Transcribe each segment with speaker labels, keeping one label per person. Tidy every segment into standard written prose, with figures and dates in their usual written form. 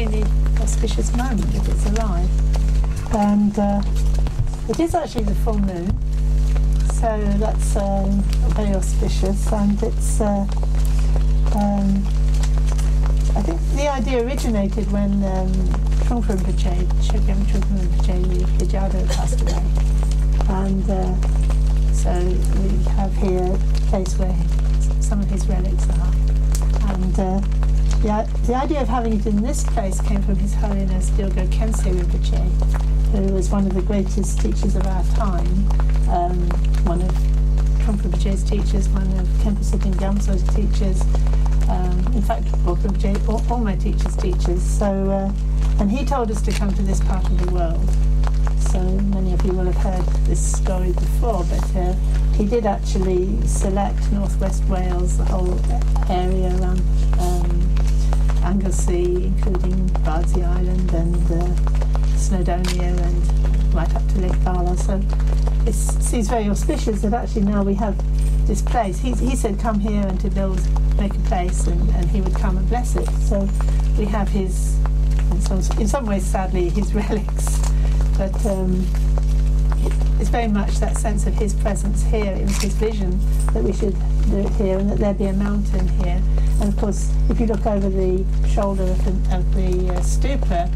Speaker 1: extremely auspicious moment if it's alive. And it is actually the full moon, so that's very auspicious, and it's I think the idea originated when Trungpa Rinpoche, Chogyam Trungpa Rinpoche Vijayadeva passed away, and so we have here a place where some of his relics are, and the idea of having it in this place came from His Holiness Dilgo Khyentse Rinpoche, who was one of the greatest teachers of our time, one of Trungpa Rinpoche's teachers, one of Khenpo Sitting Gyamtso's teachers, in fact all my teachers' teachers. So, and he told us to come to this part of the world. So many of you will have heard this story before, but he did actually select northwest Wales, the whole area around Anglesey, including Bardsey Island and Snowdonia and right up to Lake Bala. So it seems very auspicious that actually now we have this place. He said come here and to make a place, and he would come and bless it. So we have his, in some ways sadly, his relics, but it's very much that sense of his presence here. It was his vision that we should do it here and that there be a mountain here. And of course, if you look over the shoulder of the Stupa,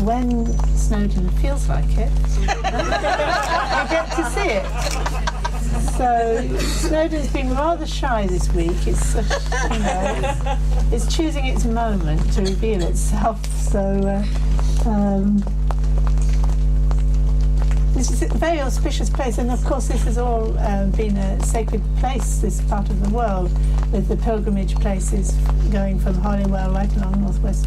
Speaker 1: when Snowdon feels like it, you get to see it. So Snowdon's been rather shy this week. It's it's choosing its moment to reveal itself. So this is a very auspicious place, and of course this has all been a sacred place, this part of the world, with the pilgrimage places going from Holywell right along northwest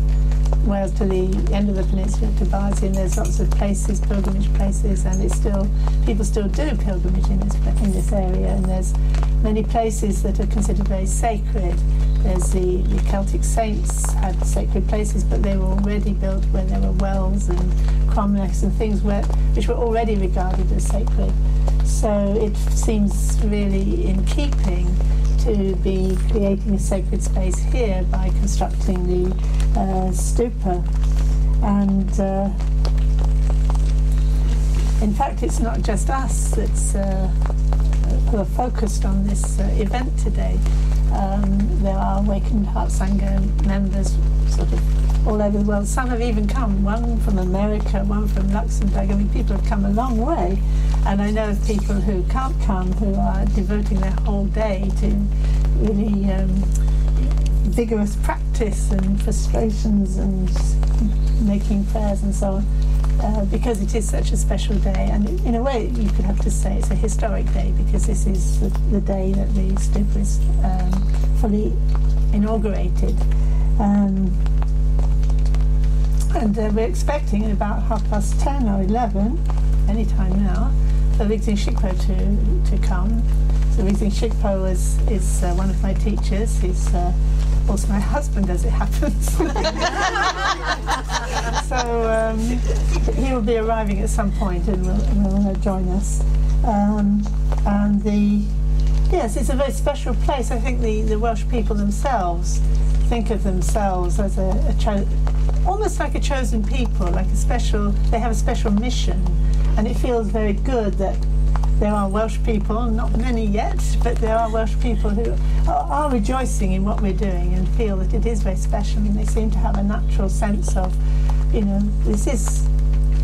Speaker 1: Wales to the end of the peninsula to Bardsey, and there's lots of places, pilgrimage places, and it's still, people still do pilgrimage in this area, and there's many places that are considered very sacred. There's the Celtic saints had sacred places, but they were already built where there were wells and cromlechs and things which were already regarded as sacred. So it seems really in keeping to be creating a sacred space here by constructing the stupa. And in fact, it's not just us that's who are focused on this event today. There are Awakened Heart Sangha members sort of all over the world. Some have even come, one from America, one from Luxembourg. I mean, people have come a long way. And I know of people who can't come, who are devoting their whole day to really vigorous practice and frustrations and making prayers and so on, because it is such a special day. And in a way, you could have to say it's a historic day, because this is the day that the stupa is fully inaugurated. And we're expecting at about 10:30 or 11, any time now, for Rigzin Shikpo to come. So Rigzin Shikpo is one of my teachers. He's also my husband, as it happens. So he will be arriving at some point and will join us. Yes, it's a very special place. I think the Welsh people themselves think of themselves as almost like a chosen people, like they have a special mission, and it feels very good that there are Welsh people, not many yet, but there are Welsh people who are rejoicing in what we're doing and feel that it is very special, and they seem to have a natural sense of, this is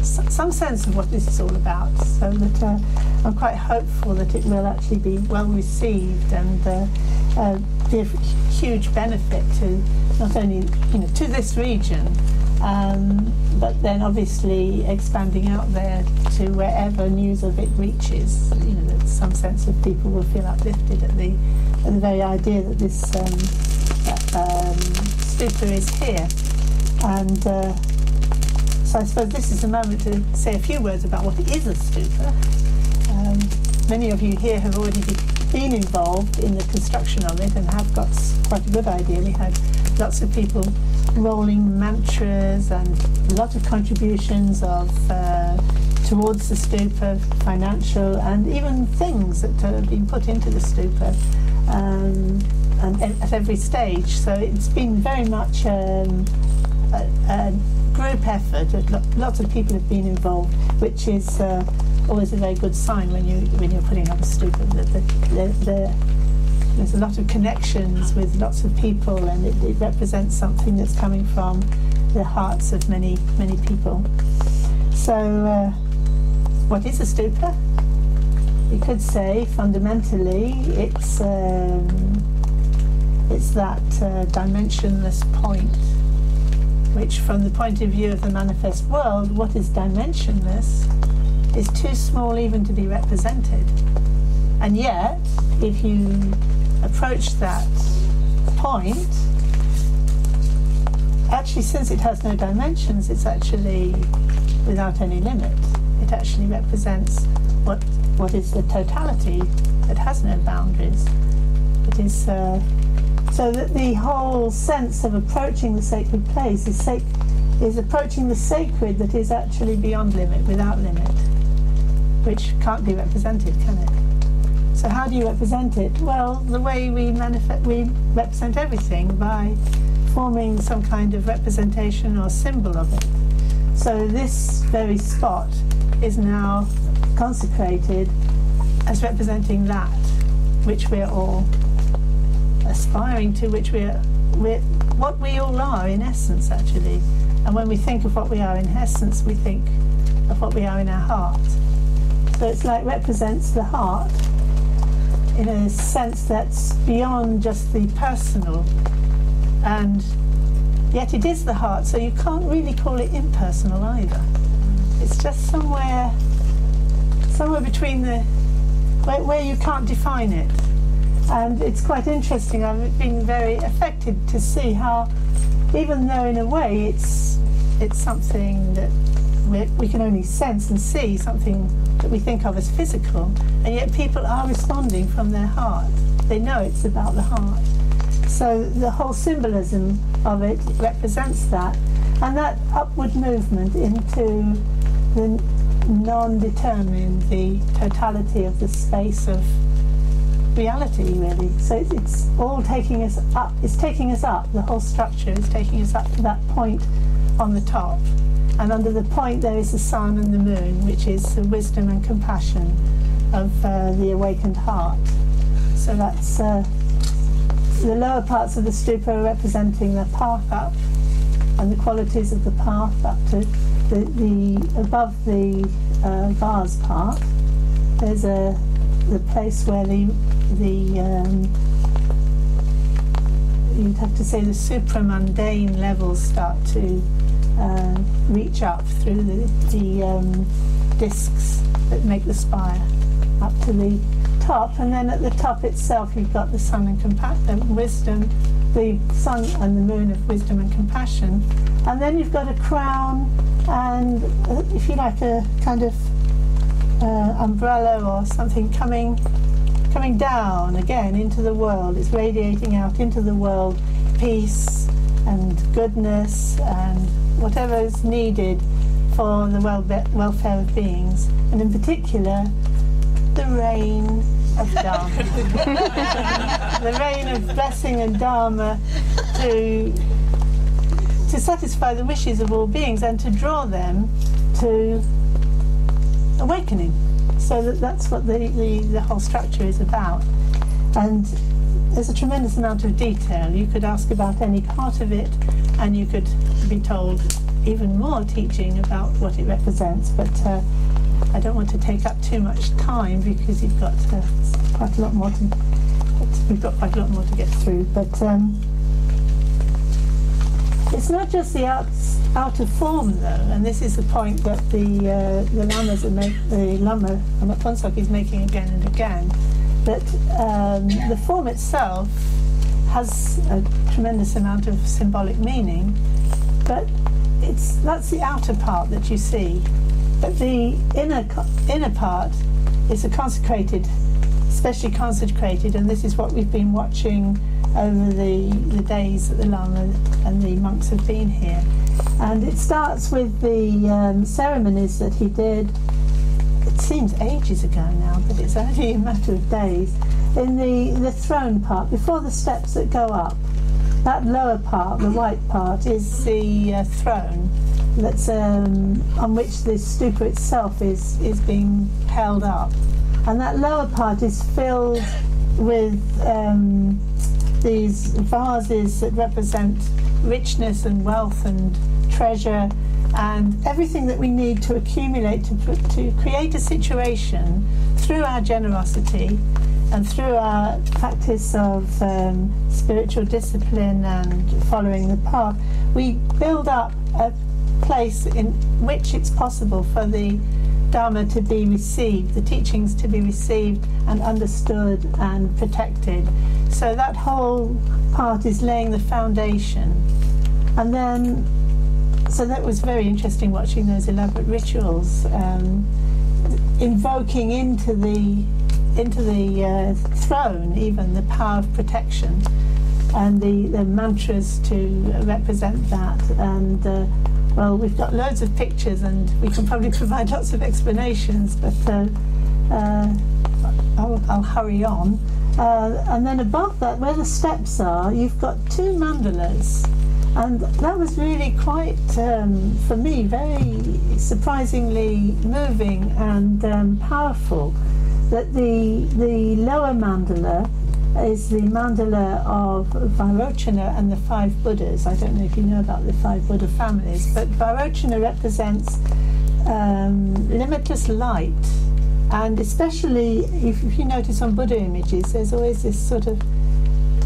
Speaker 1: some sense of what this is all about, so that I'm quite hopeful that it will actually be well received and be a huge benefit to not only to this region, but then obviously expanding out there to wherever news of it reaches. That some sense of people will feel uplifted at the very idea that this stupa is here. And so I suppose this is a moment to say a few words about what is a stupa. Many of you here have already been involved in the construction of it and have got quite a good idea. We had lots of people rolling mantras and a lot of contributions towards the stupa, financial and even things that have been put into the stupa, and at every stage. So it's been very much a group effort. Lots of people have been involved, which is always a very good sign when you're putting up a stupa. There's a lot of connections with lots of people, and it represents something that's coming from the hearts of many people. So, what is a stupa? You could say fundamentally it's that dimensionless point, which from the point of view of the manifest world, what is dimensionless is too small even to be represented. And yet, if you approach that point, actually, since it has no dimensions, it's actually without any limit. It actually represents what is the totality that has no boundaries. It is so that the whole sense of approaching the sacred place is approaching the sacred that is actually beyond limit, without limit, which can't be represented, can it? So how do you represent it? Well, the way we represent everything, by forming some kind of representation or symbol of it. So this very spot is now consecrated as representing that which we're all aspiring to, which we're what we all are in essence, actually. And when we think of what we are in essence, we think of what we are in our heart. So it's like represents the heart in a sense that's beyond just the personal, and yet it is the heart, so you can't really call it impersonal either. It's just somewhere between where you can't define it. And it's quite interesting. I've been very affected to see how, even though in a way it's something that we can only sense and see, something that we think of as physical, and yet people are responding from their heart. They know it's about the heart. So the whole symbolism of it represents that, and that upward movement into the non-determined, the totality of the space of reality, really. So it's all taking us up. It's taking us up. The whole structure is taking us up to that point on the top. And under the point there is the sun and the moon, which is the wisdom and compassion of the awakened heart. So that's the lower parts of the stupa are representing the path up, and the qualities of the path up to the above the vase part. There's the place where you'd have to say the supramundane levels start to reach up through the discs that make the spire up to the top, and then at the top itself you've got the sun and wisdom, the sun and the moon of wisdom and compassion, and then you've got a crown and, if you like, a kind of umbrella or something coming down again into the world. It's radiating out into the world peace and goodness and whatever is needed for the welfare of beings, and in particular the rain of Dharma. The rain of blessing and Dharma to satisfy the wishes of all beings and to draw them to awakening. So that's what the whole structure is about. And there's a tremendous amount of detail. You could ask about any part of it, and you could be told even more teaching about what it represents, but I don't want to take up too much time because you've got quite a lot more we've got quite a lot more to get through. But it's not just the outer form, though, and this is the point that the lamas the Lama Phuntsok is making again and again, that the form itself has a tremendous amount of symbolic meaning, but that's the outer part that you see. But the inner part is especially consecrated, and this is what we've been watching over the days that the Lama and the monks have been here. And it starts with the ceremonies that he did. It seems ages ago now, but it's only a matter of days. In the throne part, before the steps that go up, that lower part, the white part, is the throne that's on which the stupa itself is being held up, and that lower part is filled with these vases that represent richness and wealth and treasure and everything that we need to accumulate to create a situation through our generosity and through our practice of spiritual discipline and following the path. We build up a place in which it's possible for the Dharma to be received, the teachings to be received and understood and protected. So that whole part is laying the foundation. And then, so that was very interesting watching those elaborate rituals, invoking into the throne even the power of protection and the mantras to represent that. And well, we've got loads of pictures and we can probably provide lots of explanations, but I'll hurry on. And then above that, where the steps are, you've got two mandalas. And that was really quite, for me, very surprisingly moving and powerful. That the lower mandala is the mandala of Vairochana and the 5 Buddhas. I don't know if you know about the 5 Buddha families, but Vairochana represents limitless light. And especially if you notice on Buddha images, there's always this sort of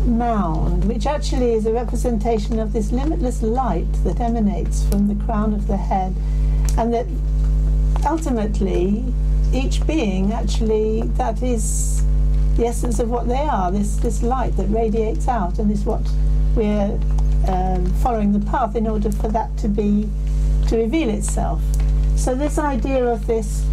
Speaker 1: mound, which actually is a representation of this limitless light that emanates from the crown of the head, and that ultimately each being actually, that is the essence of what they are, this light that radiates out, and is what we're following the path in order for that to reveal itself. So this idea of this,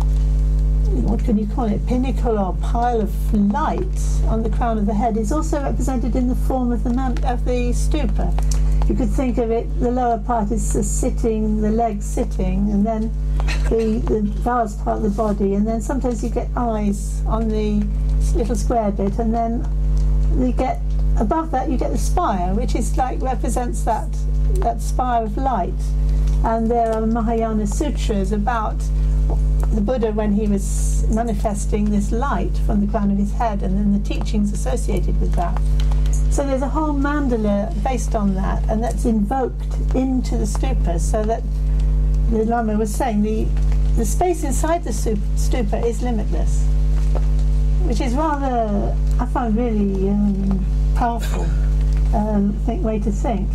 Speaker 1: what can you call it, pinnacle or pile of light on the crown of the head is also represented in the form of the stupa. You could think of it, the lower part is sitting, the legs sitting, and then the vase part of the body, and then sometimes you get eyes on the little square bit, and then you get, above that you get the spire, which is like, represents that spire of light. And there are Mahayana sutras about the Buddha when he was manifesting this light from the crown of his head, and then the teachings associated with that. So there's a whole mandala based on that, and that's invoked into the stupa, so that the Lama was saying the space inside the stupa is limitless, which is rather, I find, really powerful way to think.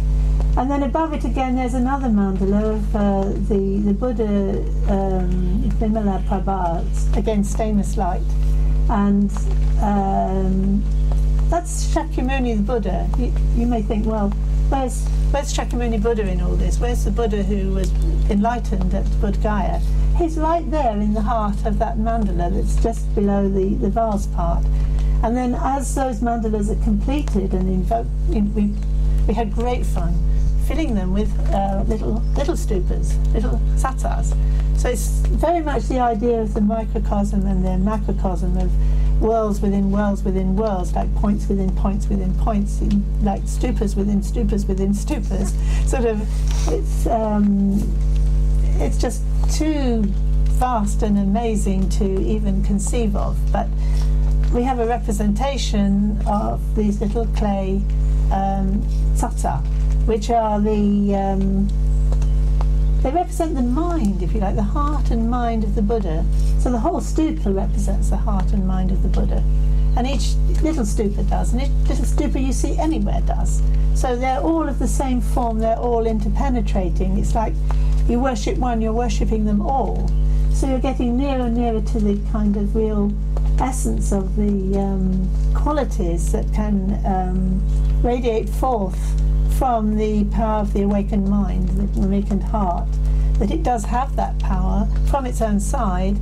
Speaker 1: And then above it again there's another mandala of the Buddha Vimala Prabha, again stainless light, and that's Shakyamuni the Buddha. You may think, well, where's Shakyamuni Buddha in all this? Where's the Buddha who was enlightened at Bodh Gaya? He's right there in the heart of that mandala that's just below the vase part. And then as those mandalas are completed and invoked, we had great fun filling them with little stupas, little satars. So it's very much the idea of the microcosm and the macrocosm of worlds within worlds within worlds, like points within points within points, like stupas within stupas within stupas. Sort of, it's just too vast and amazing to even conceive of. But we have a representation of these little clay sata, which are they represent the mind, if you like, the heart and mind of the Buddha. So the whole stupa represents the heart and mind of the Buddha. And each little stupa does, and each little stupa you see anywhere does. So they're all of the same form, they're all interpenetrating. It's like you worship one, you're worshipping them all. So you're getting nearer and nearer to the kind of real essence of the qualities that can radiate forth from the power of the awakened mind, the awakened heart, that it does have that power from its own side,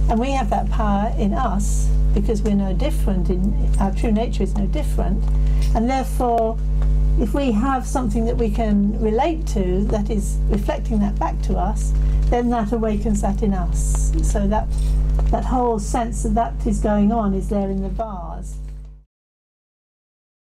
Speaker 1: and we have that power in us because we're no different, our true nature is no different, and therefore if we have something that we can relate to that is reflecting that back to us, then that awakens that in us. So that whole sense that is going on is there in the vase.